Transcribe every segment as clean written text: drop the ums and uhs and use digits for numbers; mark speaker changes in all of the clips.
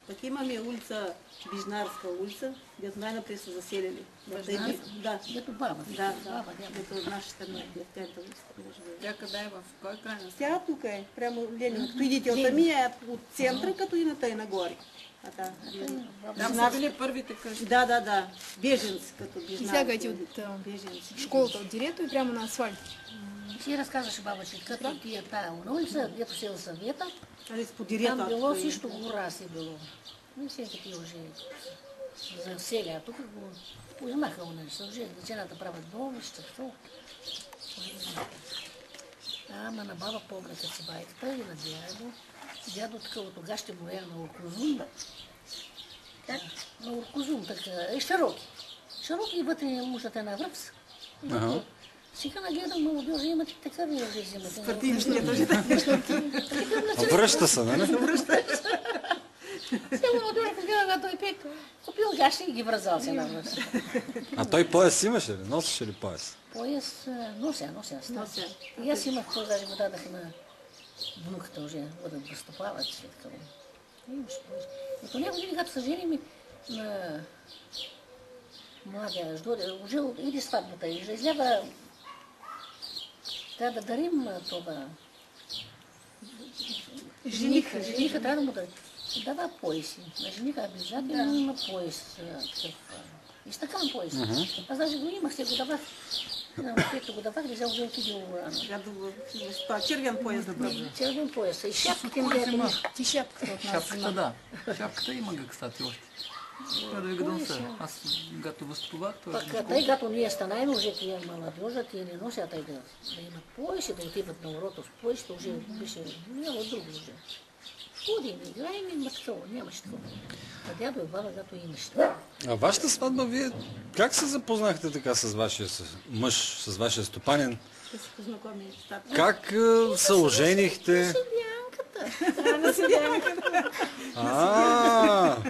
Speaker 1: Пък имаме улица, Бижнарска улица, дето най-напред са заселили.
Speaker 2: Да. Дето баба.
Speaker 1: Да, дето нашата тята улица.
Speaker 3: Тя къде е? В кой край на
Speaker 1: Тя тук е, прямо Ленина. Като идете от самия от центъра, като и на тъй нагоре.
Speaker 3: Там са били първите къщи.
Speaker 1: Да. Беженци, като Бижнарска.
Speaker 4: Слягайте от школата, от дирето и прямо на асфальт.
Speaker 2: Си разказваше баба, че като тия тая улица, дето сел съвета,
Speaker 1: там
Speaker 2: било всичко гора си било. И всеки ти уже засели, а тук го познаха у нас, уже децената правят болнища, какво? Ама на баба помня като си байката и на дядо. Дядо така от тога ще боя на Оркозум. Как? На Оркозум, така, широки. Широки и вътре мужът е на връбс. Сега нагледам молодежи, имате така ви уже взимате.
Speaker 1: Партийните тоже така.
Speaker 5: Връща се, нали?
Speaker 2: Сега молодежи, като той пек, купил гащи и ги връзал се на връбс.
Speaker 5: А той пояс имаше ли? Носеше ли пояс?
Speaker 2: Пояс нося. И аз имах, какво даже го дадах на внуката уже, да възстъпават след като. И по някои години, като се женим на младия ждоде, уже иди сватбата и излява, трябва да дарим това. Жениха трябва да му дава пояси. На жениха обязателно има пояс. И стакан пояс. Аз даже го имах, се го давах. Пето го давах, да взел отиде
Speaker 1: червен пояс да бъде.
Speaker 2: Червен пояс. И шапката им бяха.
Speaker 4: Ти шапката от нас.
Speaker 6: Шапката, да. Шапката има го, кстати, още. Да ви гадам се. Аз гато възпова, той
Speaker 2: Пък тъй като ние станаем, уже тия младежа, тия не носят тъй да имат пояси, да отиват на урока с поясите, уже беше няма друго уже. Ходим, играем и такова, нямаше такова. А дядо и баба, като имаше такова.
Speaker 5: А вашата сватба, вие как се запознахте така с вашия мъж, с вашия стопанин?
Speaker 1: Да се познакоми с тата.
Speaker 5: Как се оженихте?
Speaker 1: На седянката.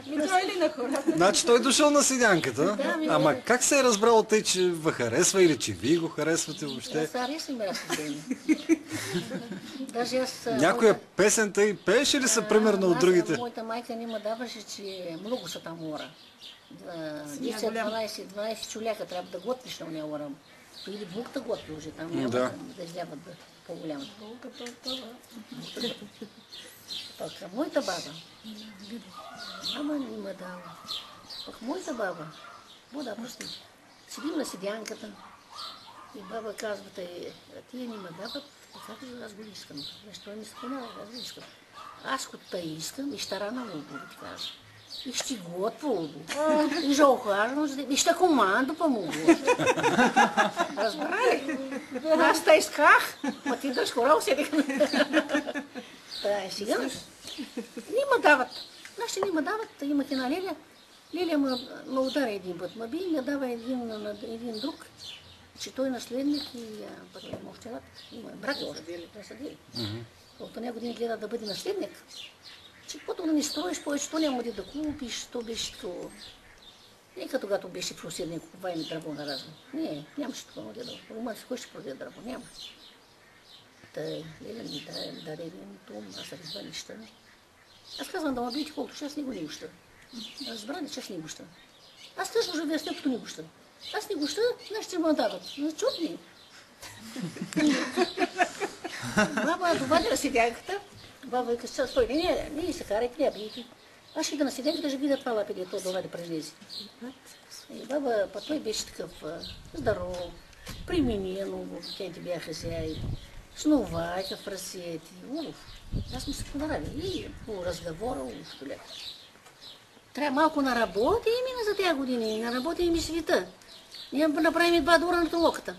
Speaker 3: Той ли на хората?
Speaker 5: Значи той дошъл на седянката. Ама как се е разбрал тъй, че ви харесва или че вие го харесвате въобще?
Speaker 2: Аз харесвам разходение. Даже аз...
Speaker 5: Някоя песен тъй пееше ли са примерно от другите?
Speaker 2: Моята майка не ме даваше, че много са там ора. 10-12 чуляка трябва да готвиш на уния ора. Или булката готви уже там, няма да изляват по-голямата. Пък моята баба, мама не ме дала. Пък моята баба, вода пусти. Седим на седянката и баба казва, тия не ме дават, как аз го искам. Нещо ми се понява, аз го искам. Аз като искам и ще рана лудо, да ти кажа. И ще готва лудо. И ще охаждам, и ще командо по му. Разбрали? Аз те исках, ма ти да скоро уседих. Сега не ме дават. Нашите не ме дават, имах една Лилия. Лилия ме удара един път. Ма би ме дава един друг, че той наследник и пък е мощерат. Има брат още, да са дели. От нея години гледа да бъде наследник. Че каквото да не строиш, повечето няма да купиш, то беше такова. Не като когато беше в Русия, не купуваме дърво на разно. Не, нямаше такова да дърво. Румън кой ще продаде дърво? Няма. Леля ми даде това, аз разбра неща. Аз казвам да ме бидете колкото, че аз не го не гоща. Разбра ли, че аз не гоща. Аз тъжно живея с някото не гоща. Аз не гоща, нашите ме дават. Чудни. Баба довадила седянката. Баба вика, стой, не се карайте, не бидете. Аз ще да на седянката ще видя това лапи, то доведе през нези. И баба, па той беше такъв здоров, применено, те бяха сега и сновайка в ръцете. Аз ми се понравя. И по разговора, трябва малко на работа и мина за тези години. На работа и ми свита. Ние направим 2 двора на толоката.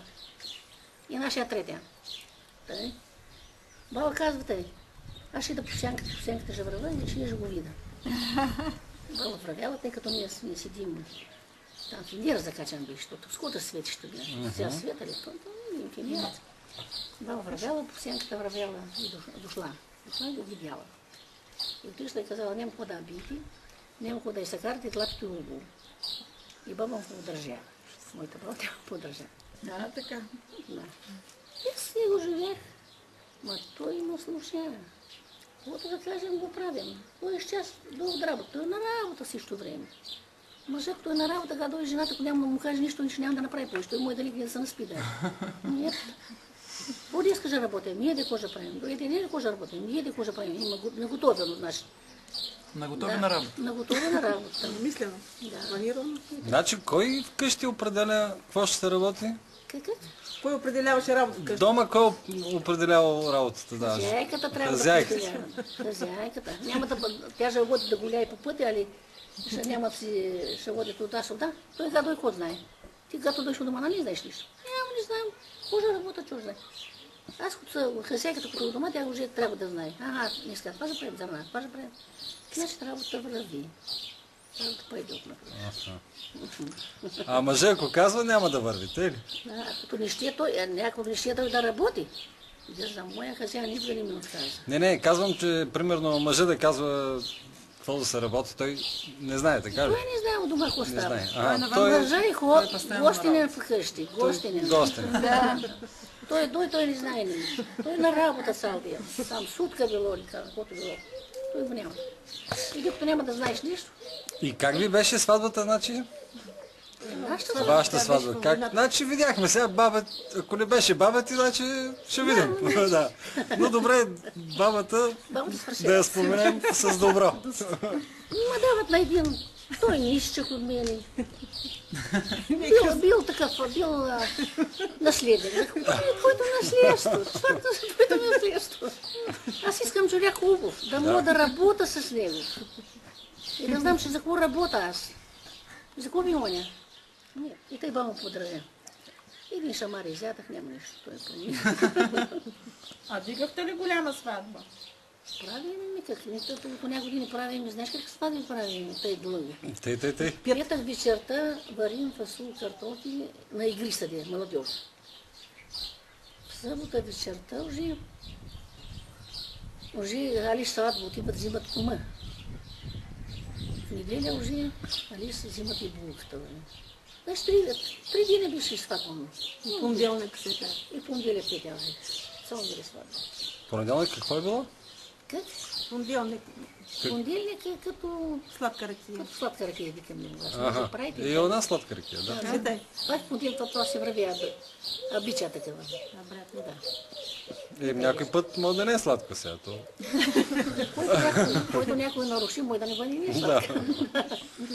Speaker 2: И нашия третия. Баба казва, аз ще да по сянката ще върва и ще го видя. Баба вървяла, тъй като ние седим. Там финира закачан беше, защото скота светище бе. Сега света ли? Не финира. Баба вървяла, по сянката вървяла и дошла. И това го видяла. И отишла и казала, няма какво да бити, няма какво да и съкарате, тлапите лубо. И баба му поддържа. Моята баба тя му поддържа.
Speaker 3: Да, така.
Speaker 2: Да. И аз си го живех. Ма той ме слуша. Каквото да кажем, го правим. Той е час до работа, той е на работа също време. Мъжът, той е на работа, когато дойде жената, ако няма да му каже нищо, нищо няма да направи повече. Той му е дали да се наспи да. Нет. Води искаш да работим, ние да кожа правим. Дойде не да кожа работим, ние да кожа правим. Има наготовено, значи.
Speaker 6: Наготови на работа.
Speaker 2: Наготовено на работа.
Speaker 1: Мислено.
Speaker 2: Да.
Speaker 1: Планирано.
Speaker 5: Значи, кой вкъщи определя какво ще се работи?
Speaker 2: Как?
Speaker 1: Кой определяваше работа вкъщи?
Speaker 5: Дома кой определял работата? Да.
Speaker 2: Хазяйката трябва
Speaker 5: Хазяйката.
Speaker 2: да определява. Хазяйката. Няма да, тя ще води да гуляе по пътя, али няма да си ще води туда-сюда. Той когда дой кой знае. Ти като дойш дома, нали знаеш нищо? Няма, не знам. Кожа работа, чуж знае. Аз като хазяйката, като дома, тя уже трябва да знае. Ага, днеска, това да правим за нас, това да правим. Значи работа върви. Работа пойде от напред.
Speaker 5: А мъже, ако казва, няма да върви, те ли?
Speaker 2: Да, като не ще той, някакво не ще да работи. За моя хазяин никога не ми отказа.
Speaker 5: Не, казвам, че примерно мъже да казва какво да се работи, той не знае, така ли?
Speaker 2: Той не знае от дома какво
Speaker 5: Не
Speaker 2: става.
Speaker 5: знае.
Speaker 2: Мъжа и
Speaker 3: той е постоянно
Speaker 2: гостинен вкъщи. Гостинен.
Speaker 5: Гостен.
Speaker 2: Да. Той не знае нищо. Той на работа цял ден. Там сутка било или каквото било. Той го няма. И докато няма да знаеш нищо.
Speaker 5: И как ви беше сватбата, значи?
Speaker 2: Нашата
Speaker 5: Вашата сватба. Как? Значи видяхме сега баба, ако не беше баба ти, значи ще видим. Да. Но добре, бабата
Speaker 2: бабата свърши.
Speaker 5: да я споменем с добро.
Speaker 2: Ма дават на един. Той нищък от мене. Бил такъв, бил наследник. Твоето наследство. Твоето наследство. Аз искам човек хубав, да мога да работя с него. И да знам, че за какво работя аз. За какво ми оня? И тъй баба му подразя. Един шамар изядах, няма нищо. Той е променил.
Speaker 3: А дигахте ли голяма сватба?
Speaker 2: Правим никак. По някои години правим. Знаеш как сватби правим? Тъй дълги.
Speaker 5: Тъй.
Speaker 2: Петък вечерта варим фасул, картофи на игри съде, младеж. В събота вечерта уже али сватба отиват, взимат кума. В неделя уже али се взимат и булката. Значи три дни беше сватбано.
Speaker 1: И понеделник се така.
Speaker 2: И понеделя петя уже. Само били сватба.
Speaker 5: Понеделник какво е било?
Speaker 2: Как?
Speaker 1: Понеделник.
Speaker 2: Понеделник е като
Speaker 1: Сладка ракия.
Speaker 2: сладка ракия, викам ми.
Speaker 5: Ага. И у нас сладка ракия, да.
Speaker 1: Читай.
Speaker 2: Това в понеделник това се върви, обича такава. Да.
Speaker 5: Някой път може да не е сладко сега. То.
Speaker 2: Който някой наруши, може да не бъде нищо.
Speaker 5: Да.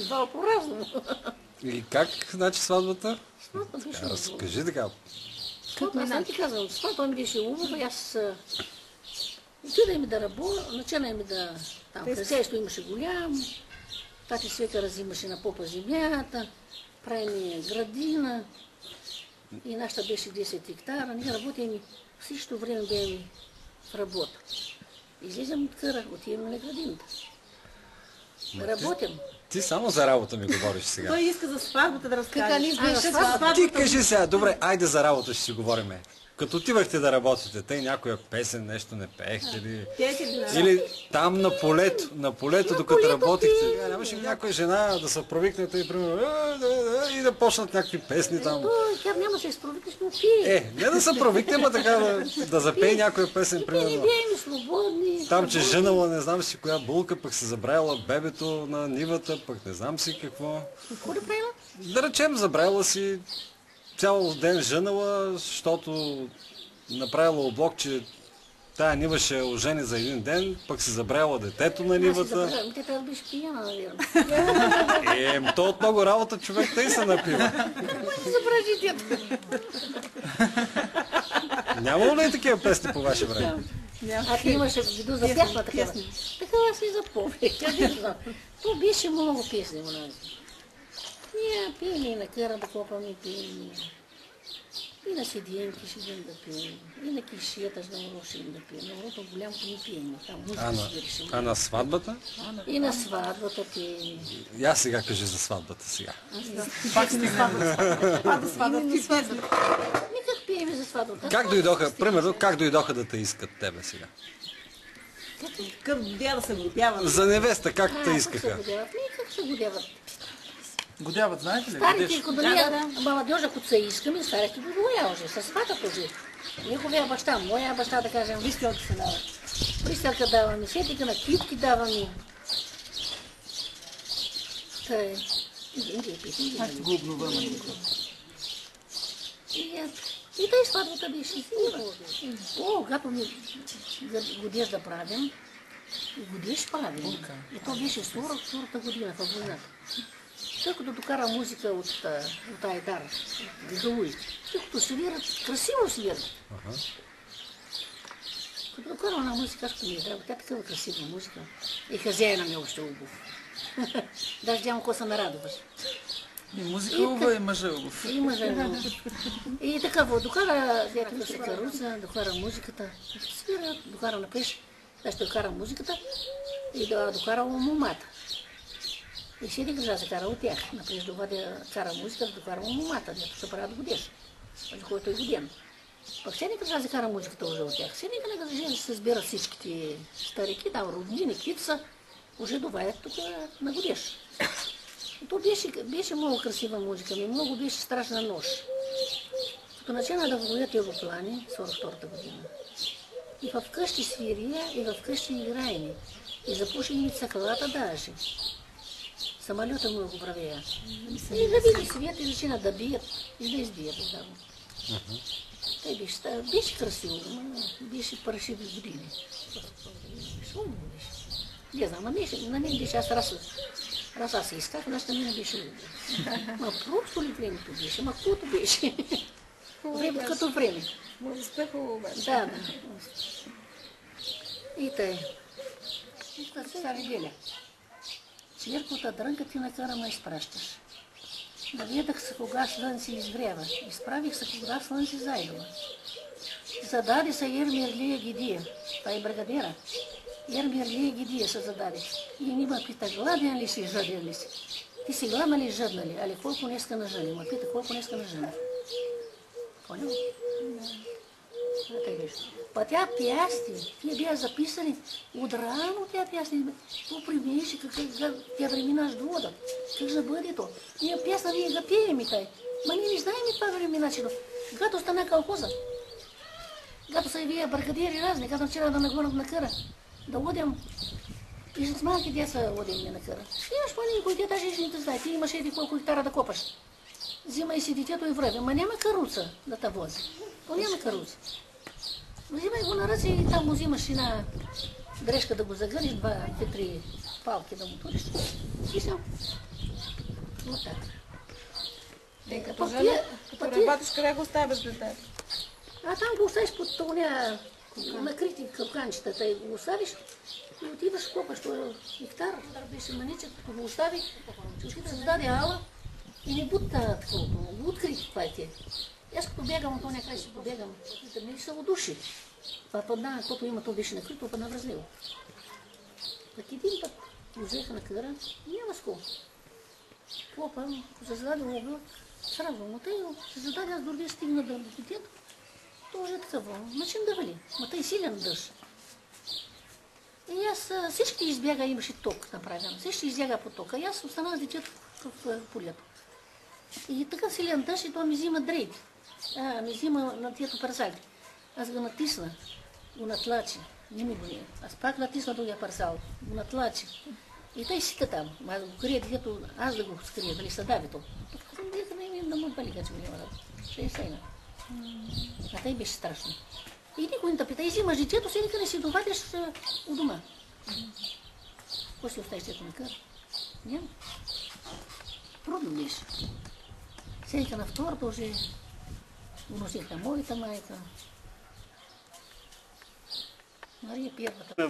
Speaker 2: Това е по-разно.
Speaker 5: И как, значи, сватбата?
Speaker 2: Сватбата беше
Speaker 5: Разкажи така.
Speaker 2: аз съм ти казвам, сватбата ми беше убава и аз отида ми да работя, начина ми да... Там хозяйство имаше голям, тати свека разимаше на попа земята, прави градина и нашата беше 10 хектара. Ние работим всичко време бяхме в работа. Излизам от къра, отивам на градината. Работим.
Speaker 5: Ти само за работа ми говориш сега.
Speaker 1: Той иска за сватбата да разкаже.
Speaker 4: Какалист беше сватбата.
Speaker 5: Ти кажи сега, добре, айде за работа ще си говориме. Като отивахте да работите, тъй някоя песен, нещо не пеехте ли? Или там на полето, докато работихте, нямаше ли някоя жена да се провикнете и примерно и да почнат някакви песни там?
Speaker 2: Тя няма да се изпровикнеш, но пие.
Speaker 5: Не да се провикне, ма така да запее някоя песен,
Speaker 2: Не
Speaker 5: примерно.
Speaker 2: бяхме свободни.
Speaker 5: Там, че женала не знам си коя булка, пък се забравила бебето на нивата, пък не знам си какво.
Speaker 2: Какво да правим?
Speaker 5: Да речем, забравила си цял ден женала, защото направила облог, че тая нива ще я ожени за един ден, пък си забравила детето на нивата.
Speaker 2: Те трябва да беше пияна, наверное.
Speaker 5: То от много работа човек тъй се напива.
Speaker 2: Забравя детето.
Speaker 5: Нямало ли такива песни по ваше време?
Speaker 2: А ти имаше виду за пясна такава. Така аз и запомня. То беше много песни. Ние пием и на къра да копаме, пием и на седенки ще идем да пием, и на кишията ще идем да пием. Народно голямото ни пием.
Speaker 5: А на сватбата?
Speaker 2: И на сватбата пием.
Speaker 5: Я сега кажи за сватбата сега.
Speaker 2: Никак пием за сватбата.
Speaker 5: Как дойдоха, примерно, как дойдоха да те искат тебе сега?
Speaker 1: Какъв дяда се глупява.
Speaker 5: За невеста, как те искаха?
Speaker 2: Как се годяват?
Speaker 6: Годяват, знаете ли?
Speaker 2: Старите, като младежа, като се искаме, старите го голя уже, със сватът уже. Неговия баща, моя баща, да кажем,
Speaker 1: Вистелки се дават.
Speaker 2: при бисерка даваме, седика на китки даваме. Тъй. Иди.
Speaker 6: Аз го обновявам.
Speaker 2: И тъй сватбата беше сигурна. О, когато ми годиш да правим, годиш правим. И то беше втората година в войната. Тъй като докара музика от Айдар, Гагаузите, тъй като свират, красиво свират. Като докара на музика, аз ми е драго, тя такава красива музика. И хазяина ми е още обув. Даже няма какво се нарадуваш.
Speaker 6: И музика уба, и мъжа обув.
Speaker 2: И мъжа обув. И така, докара дядето се каруца, докара музиката, свира, докара напреш, да ще докара музиката и да докара момата. И седи гража се кара от тях. Напреш да кара музика, да докара момата, дето се правят годиш, за който е годен. Пък седи гража се кара музиката уже от тях. Седи гража се сбират всичките старики, там роднини, китца, уже довадят тук на годиш. То беше много красива музика, много беше страшна нощ. Като начина да воят аероплани, 42-та година. И в къщи свирия, и в къщи играени. И запушени цъклата даже. Самолета му го правея. И да види свет, и начина да бият, и да избият. Беше красиво, беше паршиви години. Шумно беше. Не знам, на мен беше раз аз исках, нашата мина беше любов. Ма просто ли времето беше? Ма каквото беше? Време като време.
Speaker 3: Младостта хубаво беше.
Speaker 2: Да. И тъй. Сега виделя. Цвирката дрънка ти накара ме изпращаш. Наведах се кога слънце изгрява. Изправих се кога слънце зайдува. Зададе се Ермирлия Гидия. Това е бригадира. Ермирлия Гидия се зададе. И ни ме пита, гладен ли си, жаден ли си? Ти си гладна ли, жадна ли? Али колко днеска на жени? Ме пита, колко днеска на жени? Понял? Па тя пясти, тия бяха записани, от рано тя пясти, то примеше, как тя времена аж доводят, как ще бъде то. Ние пясна ние ga пеем и тай, ма ние не знаем и това времена, че гато стана колхоза, гато са и вие бригадиери разни, гато вчера да нагонат на къра, да одем, и с малки деца одем на къра. Имаш по-никой, те даже не те знае, ти имаш еди колко хектара да копаш. Взимай си детето и време, ма няма каруца да те вози, то няма каруца. Взимай го на ръце и там му взимаш една дрежка да го загънеш, 2-3 палки да му туриш. И съм. Вот так.
Speaker 3: Като работиш, къде го оставяш детето?
Speaker 2: А там го оставиш под тоня накрити капканчетата и го оставиш и отиваш, копаш този хектар, беше маничък, като го остави, чушките създаде ала и не будта такова, го открити това е те. Аз като бягам от тоня край си побегам, да ми се удуши. Това падна, каквото има, то беше накрито, падна връзливо. Пък един път го взеха на къра, няма сколко. Попа, се зададе облак, сразу му тъй, се зададе, аз дори стигна да детето, то уже такова, начин да вали, ма тъй силен дъжд. И аз всички избяга, имаше ток направен, всички избяга по тока, и аз останах с детето в полето. И така силен дъжд и то ми взима дрейт, ми взима на тието парсалки. Аз го натисна, го натлачи, не ми го не. Аз пак натисна другия парсал, го натлачи. И той сита там, аз го крия детето, аз да го скрия, дали се дави то. Дето не да му бали, като ми няма да. Ще е сейна. А тъй беше страшно. И никой не те пита, и взимаш детето, си никъде си довадиш у дома. Какво си оставиш детето на кър? Няма. Трудно беше. Седика на втората уже уносиха моята майка. Мария первата.